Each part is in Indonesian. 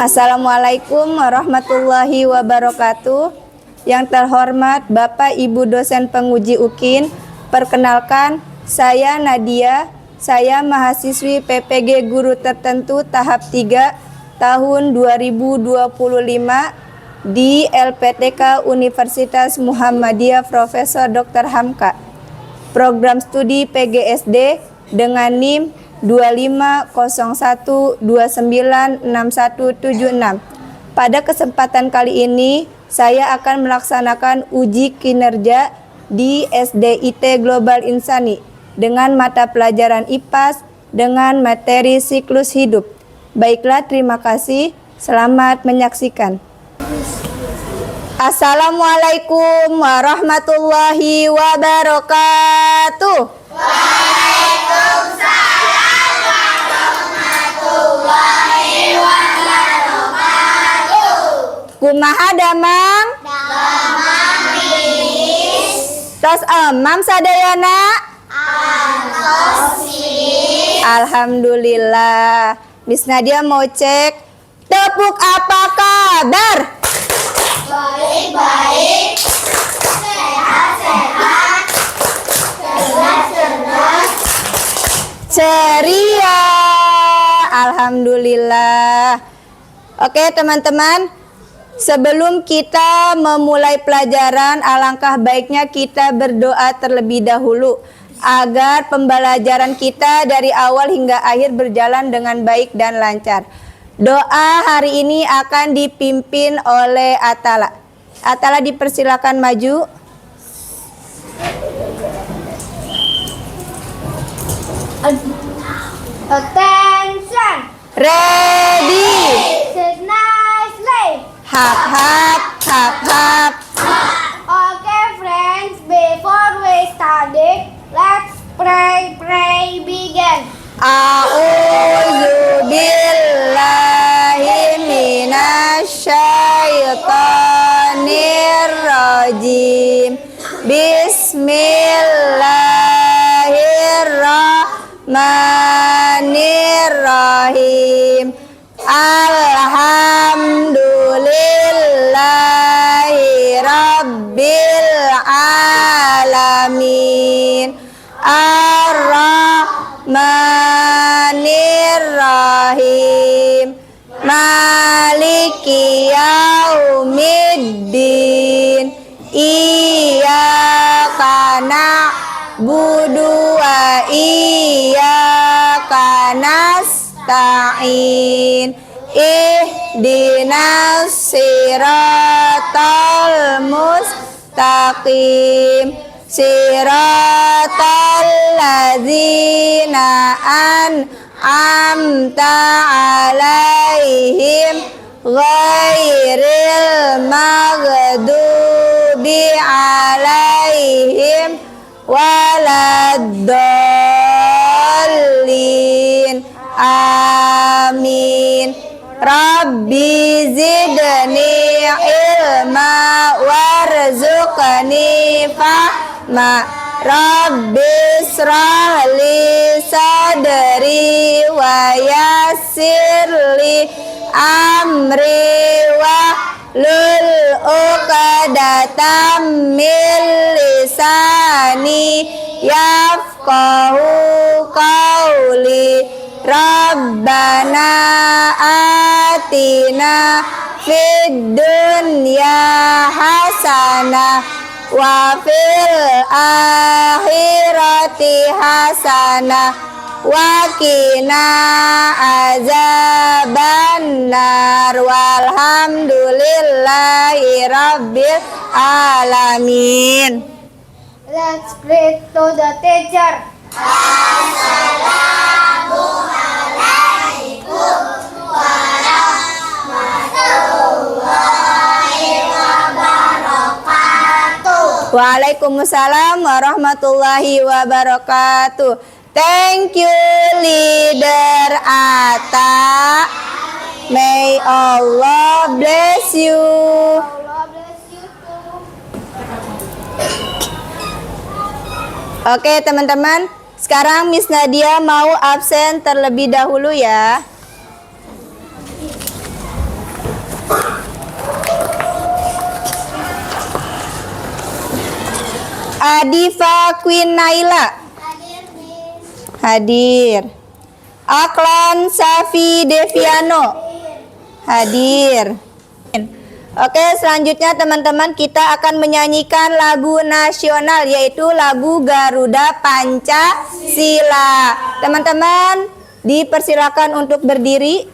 Assalamualaikum warahmatullahi wabarakatuh. Yang terhormat Bapak Ibu dosen penguji UKIN, perkenalkan saya Nadia. Saya mahasiswi PPG Guru Tertentu tahap 3 tahun 2025 di LPTK Universitas Muhammadiyah Profesor Dr. Hamka. Program studi PGSD dengan NIM 2501296176. Pada kesempatan kali ini, saya akan melaksanakan uji kinerja di SDIT Global Insani dengan mata pelajaran IPAS dengan materi siklus hidup. Baiklah, terima kasih. Selamat menyaksikan. Assalamualaikum warahmatullahi wabarakatuh. Waalaikumsalam warahmatullahi wabarakatuh. Kumaha damang? Damang Miss. Tos emam sadayana? Antos Miss. Alhamdulillah. Miss Nadia mau cek tepuk apa kabar? Baik-baik. Sehat-sehat. Cerdas-cerdas. Ceria. Alhamdulillah. Oke teman-teman, sebelum kita memulai pelajaran, alangkah baiknya kita berdoa terlebih dahulu agar pembelajaran kita dari awal hingga akhir berjalan dengan baik dan lancar. Doa hari ini akan dipimpin oleh Atala. Atala dipersilakan maju. Attention. Ready. Sit nicely. Hap hap hap hap. Okay, friends, before we study, let's pray begin. A'udzu billahi minasyaitonir rajim. Bismillahirrahmanirrahim. Alhamdulillahi rabbil alamin. Ar-Rahmanir-Rahim. Maliki yaumiddin. Iyyaka na'budu wa iyyaka nasta'in. Ihdinas siratal mustaqim. Siratal ladzina an'amta alaihim ghairil maghdubi alaihim waladdallin. Amin. Rabbi zidni ilma warzuqni fahma. Rabbi srahli sadri wa yassirli amri wa lul uqdatam min lisani yafqahu qawli. Rabbana atina fid dunya hasanah wa fil akhirati hasanah wa qina azabannar. Walhamdulillahi rabbil alamin. Let's pray to the teacher. Assalamualaikum warahmatullahi wabarakatuh. Waalaikumsalam warahmatullahi wabarakatuh. Thank you, Leader Atta. May Allah bless you. Allah bless you too. Oke teman-teman, sekarang Miss Nadia mau absen terlebih dahulu ya. Adifa Queen Naila. Hadir. Aklan Safi Deviano. Hadir. Oke, selanjutnya teman-teman kita akan menyanyikan lagu nasional yaitu lagu Garuda Pancasila. Teman-teman dipersilakan untuk berdiri.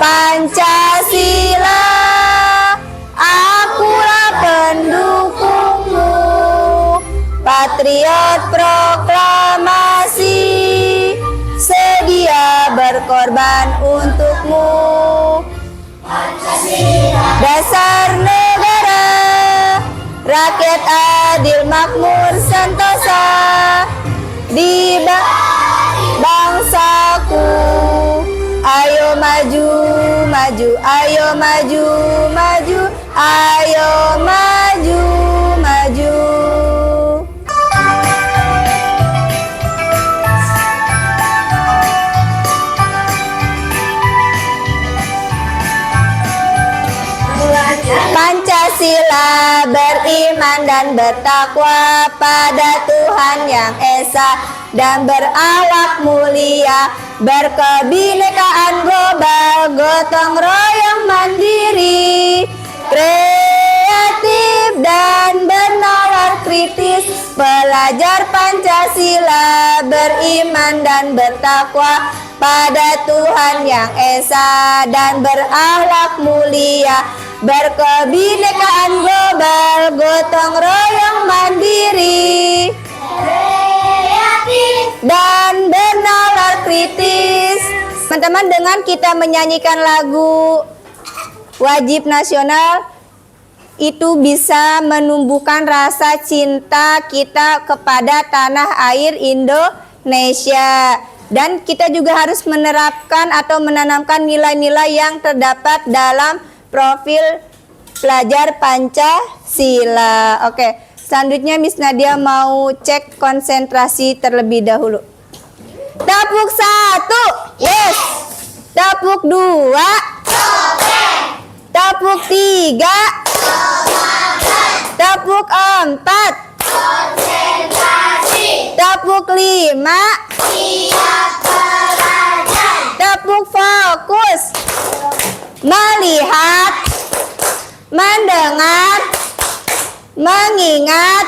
Pancasila, akulah pendukungmu, patriot proklamasi, sedia berkorban untukmu. Dasar negara, rakyat adil makmur sentosa, di bangsaku. Ayo maju, maju, ayo maju, maju, ayo maju, maju. Pancasila beriman dan bertakwa pada Tuhan Yang Esa dan berakhlak mulia, berkebinekaan global, gotong royong mandiri, kreatif dan bernalar kritis. Pelajar Pancasila beriman dan bertakwa pada Tuhan Yang Esa dan berakhlak mulia, berkebinekaan global, gotong royong mandiri, dan bernalar kritis. Teman-teman, dengan kita menyanyikan lagu wajib nasional itu bisa menumbuhkan rasa cinta kita kepada tanah air Indonesia. Dan kita juga harus menerapkan atau menanamkan nilai-nilai yang terdapat dalam profil pelajar Pancasila. Oke, selanjutnya Miss Nadia mau cek konsentrasi terlebih dahulu. Tapuk 1, yes. Tapuk 2, tapuk 3, tapuk 4, tapuk 5, tapuk fokus, melihat, mendengar, mengingat,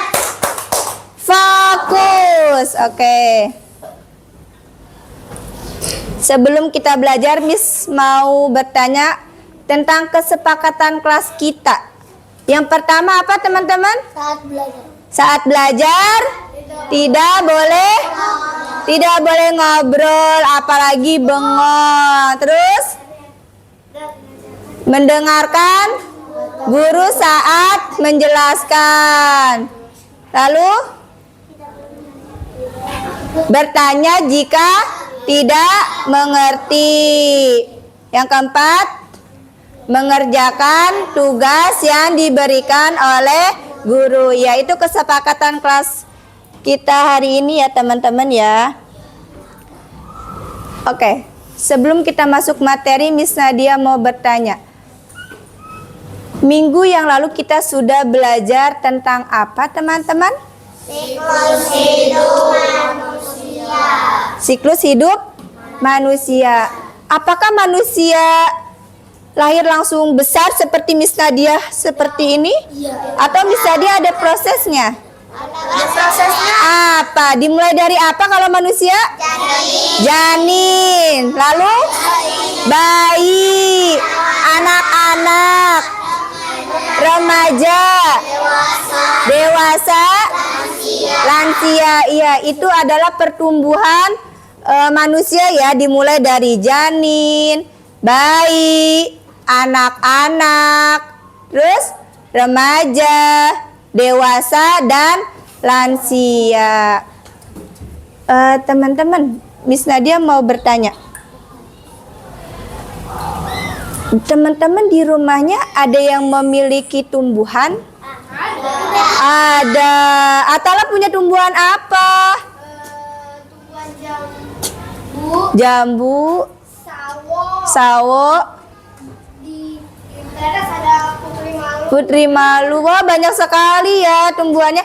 fokus. Oke. Sebelum kita belajar, Miss mau bertanya tentang kesepakatan kelas kita. Yang pertama apa, teman-teman? Saat belajar tidak boleh ngobrol, apalagi bengong. Terus mendengarkan guru saat menjelaskan. Lalu bertanya jika tidak mengerti. Yang keempat, mengerjakan tugas yang diberikan oleh guru. Yaitu kesepakatan kelas kita hari ini ya teman-teman ya. Oke, sebelum kita masuk materi, Miss Nadia mau bertanya. Minggu yang lalu kita sudah belajar tentang apa, teman-teman? Siklus hidup manusia. Siklus hidup manusia. Apakah manusia lahir langsung besar seperti Miss Nadia seperti ini? Iya. Atau Miss Nadia ada prosesnya? Ada prosesnya. Apa? Dimulai dari apa kalau manusia? Janin. Lalu? Bayi. Anak-anak. Remaja. Dewasa. Lansia. Iya, itu adalah pertumbuhan manusia ya, dimulai dari janin, bayi, anak-anak, terus remaja, dewasa, dan lansia. Teman-teman, Miss Nadia mau bertanya. Teman-teman di rumahnya ada yang memiliki tumbuhan? Ada. Atala punya tumbuhan apa? Tumbuhan jambu, Jambu, sawo, di teras ada putri malu. putri malu. Wah, banyak sekali ya tumbuhannya.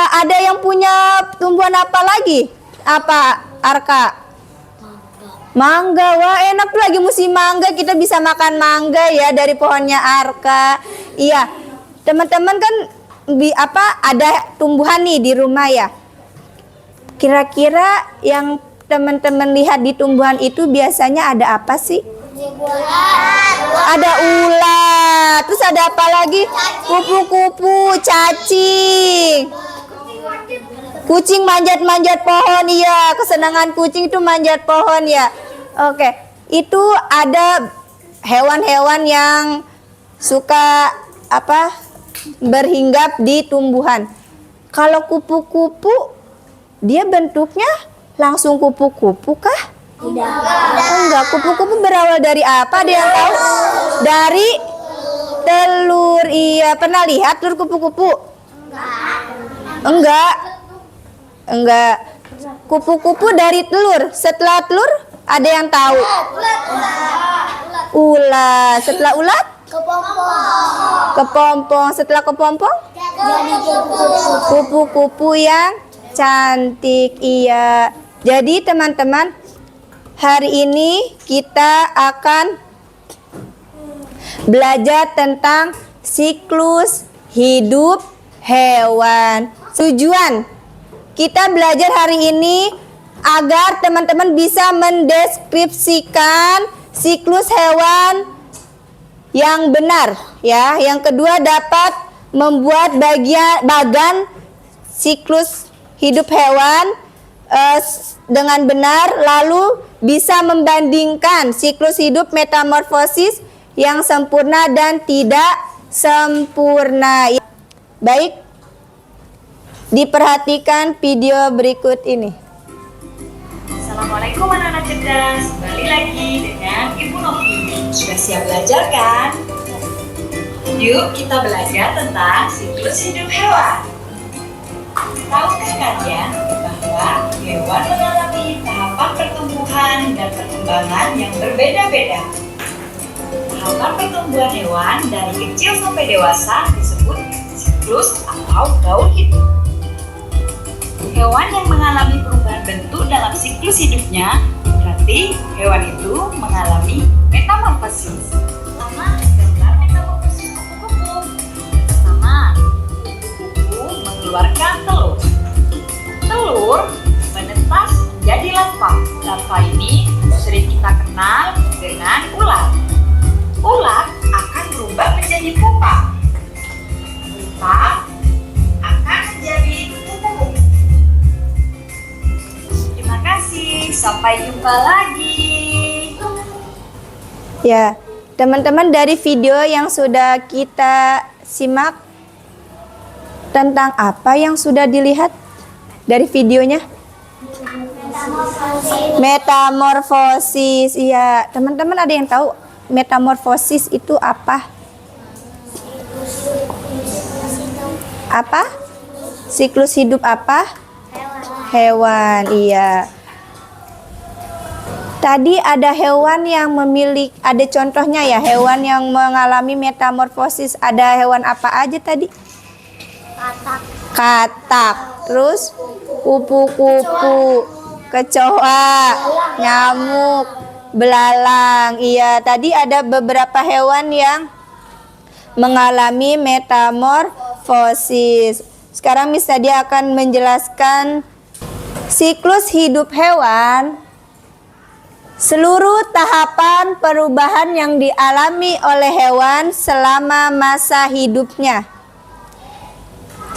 Ada yang punya tumbuhan apa lagi? Apa, Arka? Mangga. Wah, enak tuh lagi musim mangga. Kita bisa makan mangga ya dari pohonnya Arka. Iya. Teman-teman kan ada tumbuhan nih di rumah ya. Kira-kira yang teman-teman lihat di tumbuhan itu biasanya ada apa sih? Ada ulat. Terus ada apa lagi? Kupu-kupu, cacing. Kucing manjat-manjat pohon, iya. Kesenangan kucing itu manjat pohon ya. Oke, itu ada hewan-hewan yang suka berhinggap di tumbuhan. Kalau kupu-kupu, dia bentuknya langsung kupu-kupu kah? Enggak, kupu-kupu berawal dari apa? Ada yang tahu? Dari telur. Iya, pernah lihat telur kupu-kupu? Enggak. Kupu-kupu dari telur. Setelah telur, ada yang tahu? Ulat. Setelah ulat? Kepompong. Setelah kepompong? Kupu-kupu yang cantik. Iya. Jadi teman-teman, hari ini kita akan belajar tentang siklus hidup hewan. Tujuan kita belajar hari ini agar teman-teman bisa mendeskripsikan siklus hewan yang benar ya. Yang kedua, dapat membuat bagan siklus hidup hewan dengan benar, lalu bisa membandingkan siklus hidup metamorfosis yang sempurna dan tidak sempurna. Baik, diperhatikan video berikut ini. Assalamualaikum anak-anak cerdas, kembali lagi dengan Ibu Novi. Sudah siap belajar kan? Yuk kita belajar tentang siklus hidup hewan. Tahukah kalian bahwa hewan mengalami tahapan pertumbuhan dan perkembangan yang berbeda-beda? Tahapan pertumbuhan hewan dari kecil sampai dewasa disebut siklus atau gaul hidup. Hewan yang mengalami perubahan bentuk dalam siklus hidupnya berarti hewan itu mengalami metamorfosis. Pertama, gambar metamorfosis kupu-kupu. Pertama, kupu-kupu mengeluarkan telur. Telur menetas menjadi larva. Larva ini sering kita kenal dengan ulat. Ulat akan berubah menjadi pupa. Pupa akan menjadi kupu-kupu. Terima kasih, sampai jumpa lagi. Ya, teman-teman, dari video yang sudah kita simak, tentang apa yang sudah dilihat dari videonya? Metamorfosis. Iya, teman-teman ada yang tahu metamorfosis itu apa? Apa? Siklus hidup apa? Hewan. Iya. Tadi ada hewan yang memiliki, ada contohnya ya, hewan yang mengalami metamorfosis. Ada hewan apa aja tadi? Katak. Terus kupu-kupu, kecoa, nyamuk, belalang. Iya, tadi ada beberapa hewan yang mengalami metamorfosis. Sekarang Miss Nadia akan menjelaskan siklus hidup hewan. Seluruh tahapan perubahan yang dialami oleh hewan selama masa hidupnya.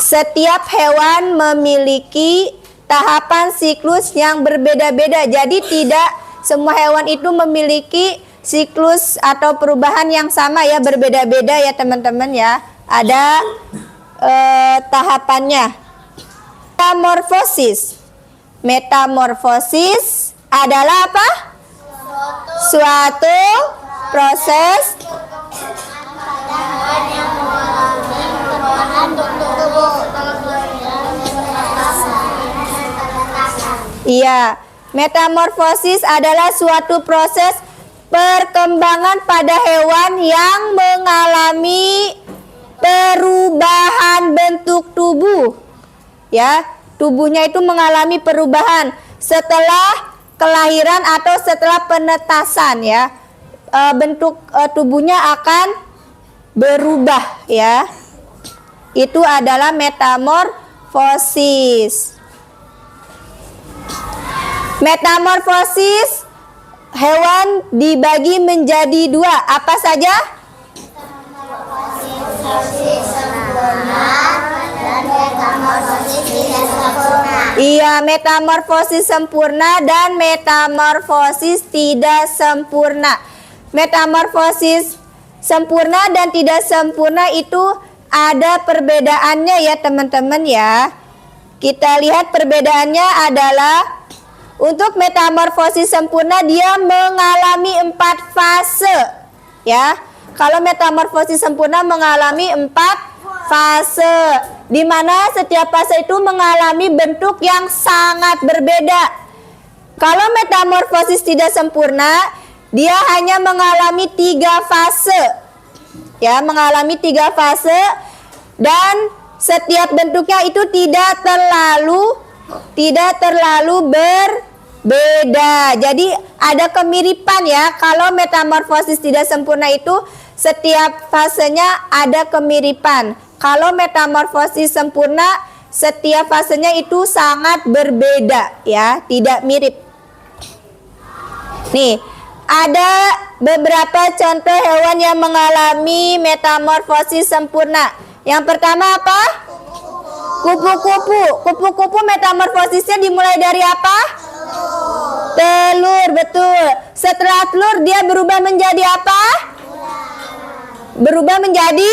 Setiap hewan memiliki tahapan siklus yang berbeda-beda. Jadi tidak semua hewan itu memiliki siklus atau perubahan yang sama ya, berbeda-beda ya teman-teman ya. Ada tahapannya. Metamorfosis. Metamorfosis adalah apa? Suatu proses Iya, metamorfosis adalah suatu proses perkembangan pada hewan yang mengalami perubahan bentuk tubuh. Ya, tubuhnya itu mengalami perubahan setelah kelahiran atau setelah penetasan ya. Bentuk tubuhnya akan berubah ya. Itu adalah metamorfosis. Metamorfosis hewan dibagi menjadi dua. Apa saja? Iya, metamorfosis sempurna dan metamorfosis tidak sempurna. Metamorfosis sempurna dan tidak sempurna itu ada perbedaannya ya teman-teman ya. Kita lihat perbedaannya adalah untuk metamorfosis sempurna dia mengalami 4 fase ya. Kalau metamorfosis sempurna mengalami 4 fase, di mana setiap fase itu mengalami bentuk yang sangat berbeda. Kalau metamorfosis tidak sempurna, dia hanya mengalami 3 fase. Ya, mengalami 3 fase dan setiap bentuknya itu tidak terlalu berbeda. Jadi ada kemiripan ya. Kalau metamorfosis tidak sempurna itu setiap fasenya ada kemiripan. Kalau metamorfosis sempurna, setiap fasenya itu sangat berbeda ya, tidak mirip. Nih, ada beberapa contoh hewan yang mengalami metamorfosis sempurna. Yang pertama apa? Kupu-kupu. Kupu-kupu metamorfosisnya dimulai dari apa? Telur, betul. Setelah telur dia berubah menjadi apa? Berubah menjadi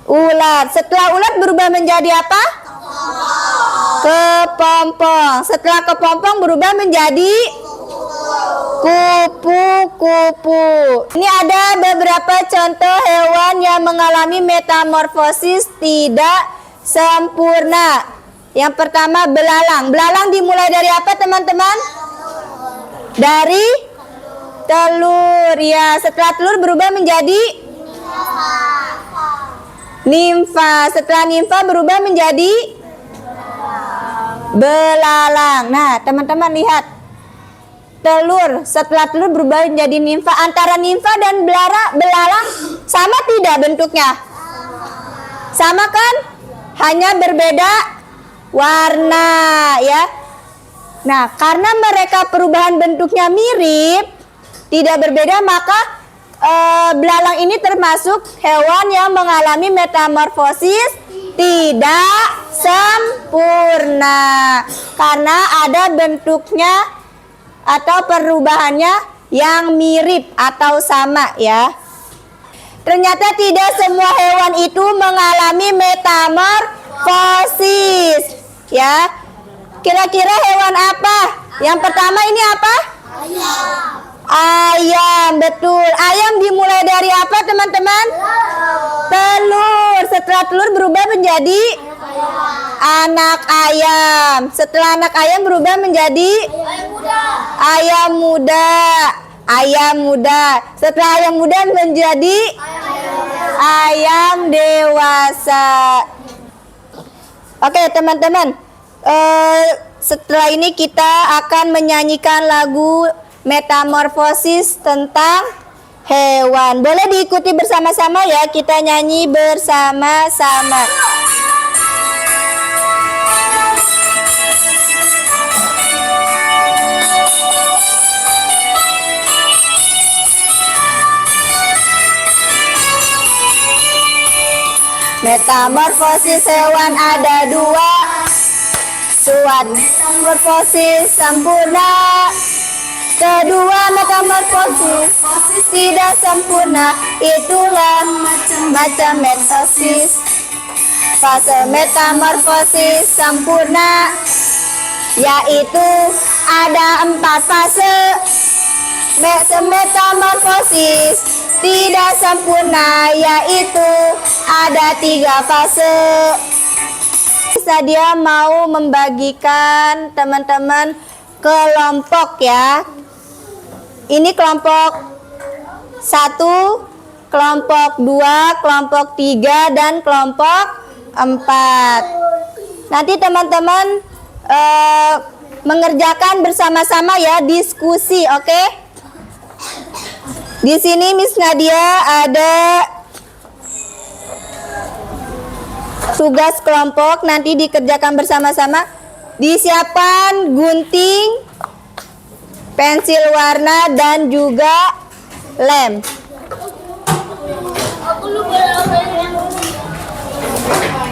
ular. Setelah ular berubah menjadi apa? Kepompong. Setelah kepompong berubah menjadi kupu-kupu. Ini ada beberapa contoh hewan yang mengalami metamorfosis tidak sempurna. Yang pertama belalang. Belalang dimulai dari apa teman-teman? Dari telur ya. Setelah telur berubah menjadi nimfa. Setelah nimfa berubah menjadi belalang. Nah teman-teman lihat, telur, setelah telur berubah menjadi nimfa. Antara nimfa dan belalang sama tidak bentuknya? Sama kan? Hanya berbeda warna ya. Nah, karena mereka perubahan bentuknya mirip, tidak berbeda, maka belalang ini termasuk hewan yang mengalami metamorfosis tidak sempurna. Karena ada bentuknya atau perubahannya yang mirip atau sama ya. Ternyata tidak semua hewan itu mengalami metamorfosis ya. Kira-kira hewan apa? Yang pertama ini apa? Ayam, betul. Ayam dimulai dari apa teman-teman? Telur. Setelah telur berubah menjadi anak ayam. Setelah anak ayam berubah menjadi ayam muda. Ayam muda. Setelah ayam muda menjadi ayam dewasa. Oke teman-teman, setelah ini kita akan menyanyikan lagu metamorfosis tentang hewan. Boleh diikuti bersama-sama ya, kita nyanyi bersama-sama. Metamorfosis hewan ada 2. Suatu metamorfosis sempurna. Kedua metamorfosis tidak sempurna. Itulah macam mitosis. Fase metamorfosis sempurna yaitu ada 4 fase. Metamorfosis tidak sempurna yaitu ada 3 fase. Dia mau membagikan teman-teman kelompok ya. Ini kelompok 1, kelompok 2, kelompok 3 dan kelompok 4. Nanti teman-teman mengerjakan bersama-sama ya, diskusi, oke? Di sini Miss Nadia ada tugas kelompok, nanti dikerjakan bersama-sama. Disiapkan gunting, pensil warna dan juga lem.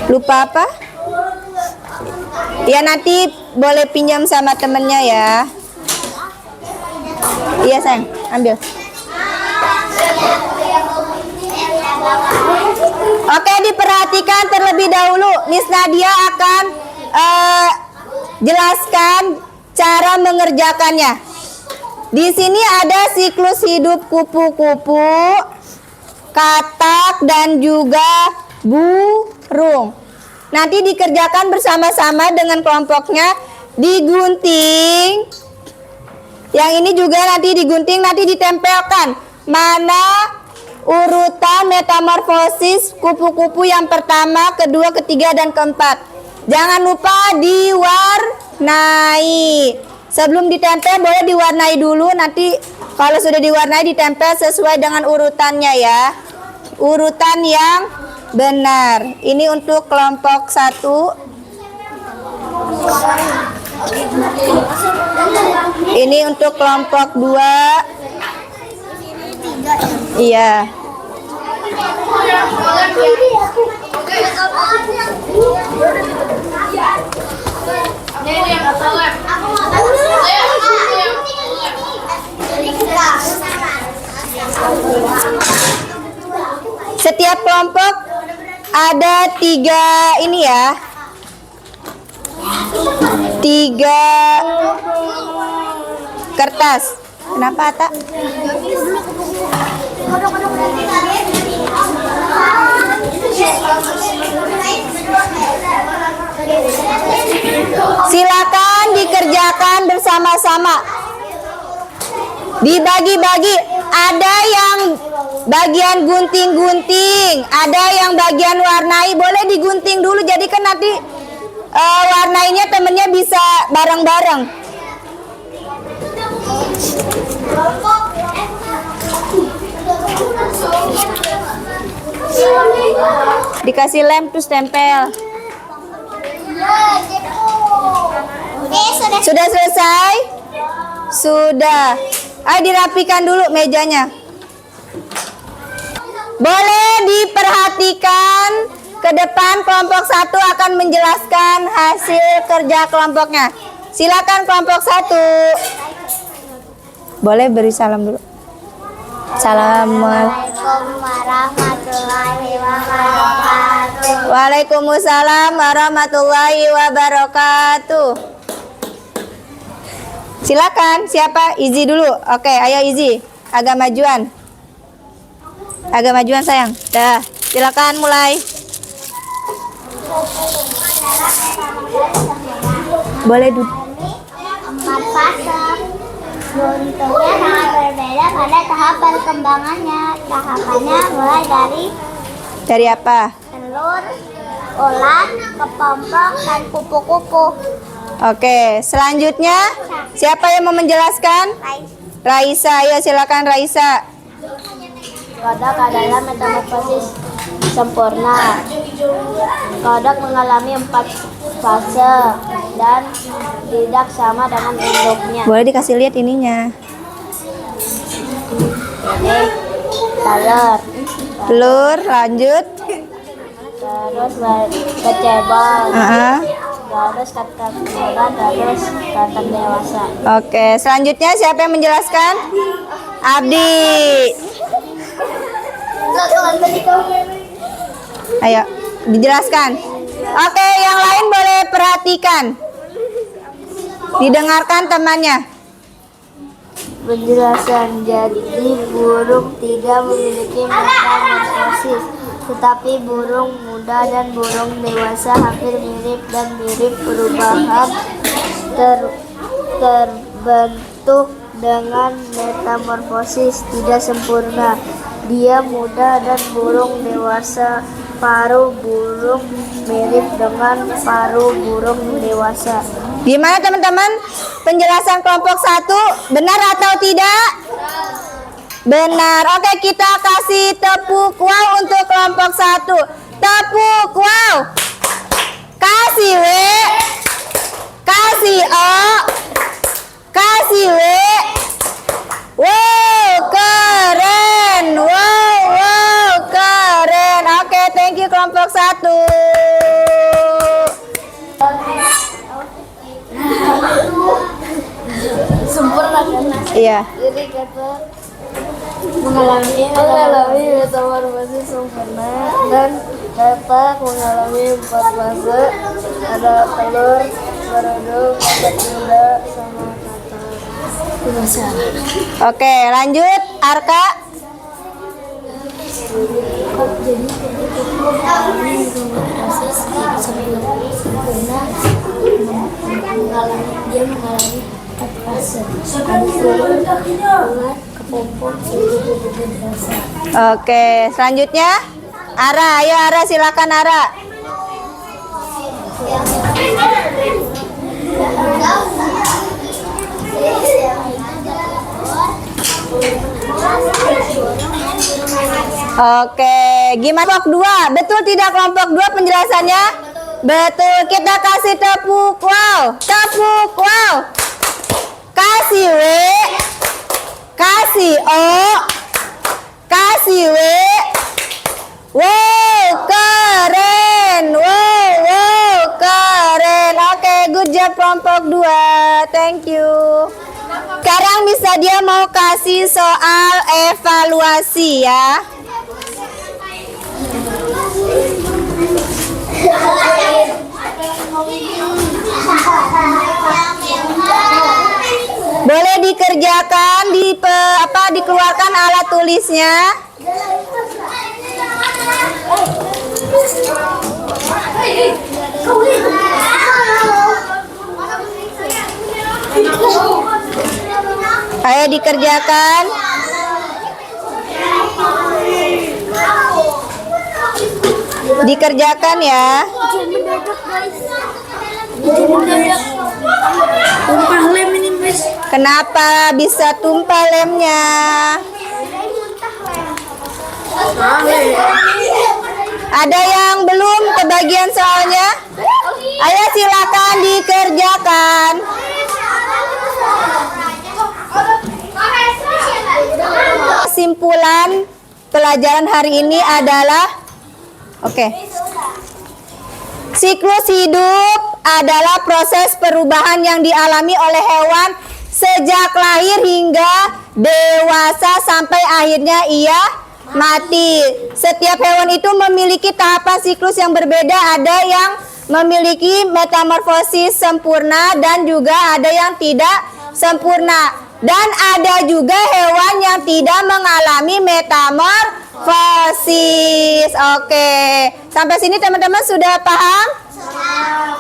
Lupa apa? Ya nanti boleh pinjam sama temennya ya. Iya sayang, ambil. Oke, diperhatikan terlebih dahulu. Miss Nadia akan jelaskan cara mengerjakannya. Di sini ada siklus hidup kupu-kupu, katak dan juga burung. Nanti dikerjakan bersama-sama dengan kelompoknya, digunting. Yang ini juga nanti digunting, nanti ditempelkan. Mana urutan metamorfosis kupu-kupu yang pertama, kedua, ketiga, dan keempat. Jangan lupa diwarnai. Sebelum ditempel boleh diwarnai dulu. Nanti kalau sudah diwarnai ditempel sesuai dengan urutannya ya. Urutan yang benar. Ini untuk kelompok 1. Ini untuk kelompok 2. Iya. Setiap kelompok ada 3 ini ya. 3 kertas. Kenapa, Ata? Silakan dikerjakan bersama-sama. Dibagi-bagi. Ada yang bagian gunting-gunting, ada yang bagian warnai. Boleh digunting dulu, jadi kan nanti warnainya temennya bisa bareng-bareng. Dikasih lem terus tempel. Sudah selesai? Sudah. Ayo dirapikan dulu mejanya. Boleh diperhatikan ke depan, kelompok 1 akan menjelaskan hasil kerja kelompoknya. Silakan kelompok 1. Boleh beri salam dulu. Assalamualaikum warahmatullahi wabarakatuh. Waalaikumsalam warahmatullahi wabarakatuh. Silakan, siapa? Izi dulu. Oke, ayo Izi. Agak majuan. Agak majuan sayang. Dah, silakan mulai. Boleh duduk. 4 fase. Bentuknya sangat berbeda pada tahap perkembangannya. Tahapannya mulai Dari apa? telur, ulat, kepompong, dan kupu-kupu. Oke, selanjutnya siapa yang mau menjelaskan? Raisa, ya silakan Raisa. Kodok adalah metamorfosis sempurna. Kodok mengalami 4 fase dan tidak sama dengan induknya. Boleh dikasih lihat ininya. Ini telur, Telur, lanjut. terus bercebol, terus kata muda, terus kata dewasa. Oke, selanjutnya siapa yang menjelaskan? Abdi. Ayo, dijelaskan. Oke, yang lain boleh perhatikan. Didengarkan temannya. Penjelasan, jadi burung tidak memiliki metamorfosis, tetapi burung muda dan burung dewasa hampir mirip dan mirip perubahan terbentuk dengan metamorfosis tidak sempurna. Dia muda dan burung dewasa, paruh burung mirip dengan paruh burung dewasa. Gimana teman-teman? Penjelasan kelompok 1 benar atau tidak? Benar. Oke, kita kasih tepuk wow untuk kelompok 1. Tepuk wow. Kasih W. Kasih O. Kasih W. Wow, keren. Wow, keren. Oke, thank you kelompok 1. Sempurna kan? Iya. Jadi kata mengalami metamorfosis sempurna dan kata mengalami 4 fase, ada telur, bereduk, kata muda, sama kata dewasa. Oke, lanjut Arka. Jadi mengalami metamorfosis sempurna, dia mengalami 4 fase, ada telur, ular, kepompong, dan dewasa. Oke, selanjutnya Ara. Ayo Ara, silakan Ara. Oke, gimana kelompok 2? Betul tidak kelompok 2 penjelasannya? Betul, kita kasih tepuk wow. Tepuk wow. Kasih W. Kasih O. Kasih W. Wow, keren. Wow, keren. Oke, good job kelompok 2. Thank you. Sekarang bisa dia mau kasih soal evaluasi ya. Boleh dikerjakan dikeluarkan alat tulisnya. Ayo dikerjakan. Dikerjakan ya. Tumpah lem ini, Miss. Kenapa bisa tumpah lemnya? Ada yang belum kebagian soalnya? Ayo silakan dikerjakan. Kesimpulan pelajaran hari ini adalah siklus hidup adalah proses perubahan yang dialami oleh hewan sejak lahir hingga dewasa sampai akhirnya ia mati. Setiap hewan itu memiliki tahapan siklus yang berbeda. Ada yang memiliki metamorfosis sempurna dan juga ada yang tidak sempurna. Dan ada juga hewan yang tidak mengalami metamorfosis. Oke, sampai sini teman-teman sudah paham?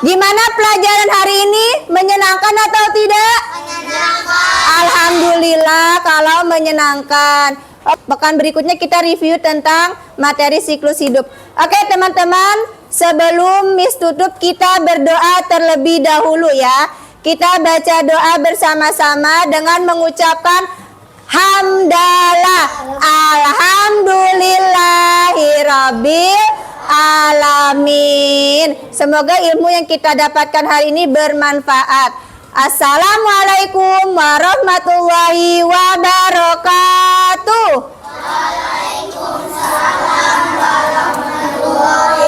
Gimana pelajaran hari ini? Menyenangkan atau tidak? Menyenangkan. Alhamdulillah kalau menyenangkan. Pekan berikutnya kita review tentang materi siklus hidup. Oke teman-teman, sebelum Miss tutup kita berdoa terlebih dahulu ya. Kita baca doa bersama-sama dengan mengucapkan hamdalah alhamdulillahirabbil alamin. Semoga ilmu yang kita dapatkan hari ini bermanfaat. Assalamualaikum warahmatullahi wabarakatuh. Waalaikumsalam warahmatullahi